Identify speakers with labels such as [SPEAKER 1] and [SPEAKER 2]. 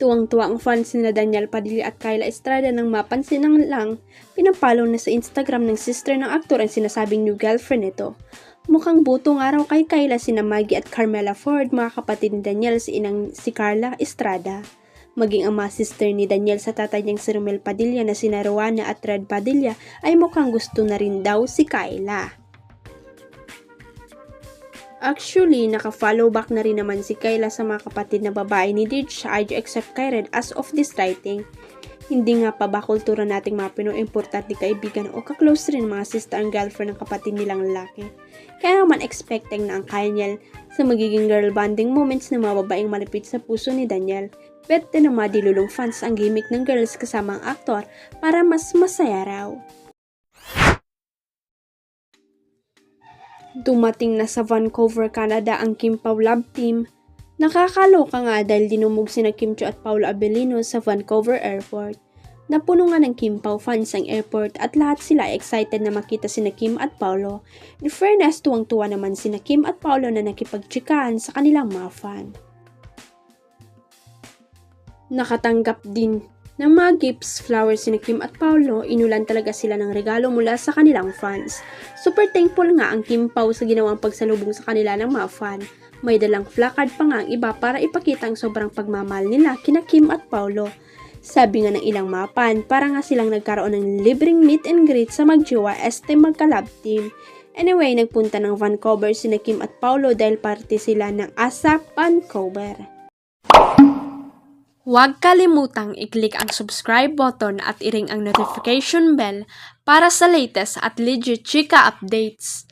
[SPEAKER 1] Tuwang-tuwa ang fans nila Daniel Padilla at Kyla Estrada nang mapansin nang lang pinapollow na sa Instagram ng sister ng aktor ang sinasabing new girlfriend nito. Mukhang butong araw kay Kyla sina Maggie at Carmela Ford, mga kapatid ni Daniel si Carla Estrada. Maging ang mga sister ni Daniel sa tatay niyang si Romel Padilla na sina Rowana at Red Padilla ay mukhang gusto na rin daw si Kyla. Actually, naka-follow back na rin naman si Kyla sa mga kapatid na babae ni Dij sa IG except kay Red as of this writing. Hindi nga pa ba kultura nating mga Pinoy importante kaibigan o kaklose rin mga sister ang girlfriend ng kapatid nilang lalaki. Kaya naman expecting na ang Kyle sa magiging girl bonding moments ng mga babaeng malapit sa puso ni Daniel. Bete ng mga dilulong fans ang gimmick ng girls kasama ang aktor para mas masaya raw. Dumating na sa Vancouver, Canada ang Kim Pao Love Team. Nakakaloka nga dahil dinumog sina Kim Chiu at Paolo Abellino sa Vancouver Airport. Napuno nga ng Kim Pao fans ang airport at lahat sila excited na makita sina Kim at Paolo. In fairness, tuwang-tuwa naman sina Kim at Paolo na nakipagtsikahan sa kanilang mga fan. Nakatanggap din ng mga gifts, flowers sina Kim at Paolo, inulan talaga sila ng regalo mula sa kanilang fans. Super thankful nga ang Kim Pao sa ginawang pagsalubong sa kanila ng mga fan. May dalang placard pa nga ang iba para ipakita ang sobrang pagmamahal nila kina Kim at Paolo. Sabi nga ng ilang mga fan, para nga silang nagkaroon ng libreng meet and greet sa magjowa magka-love team. Anyway, nagpunta ng Vancouver sina Kim at Paolo dahil parte sila ng ASAP Vancouver. Huwag kalimutang i-click ang subscribe button at i-ring ang notification bell para sa latest at legit chika updates.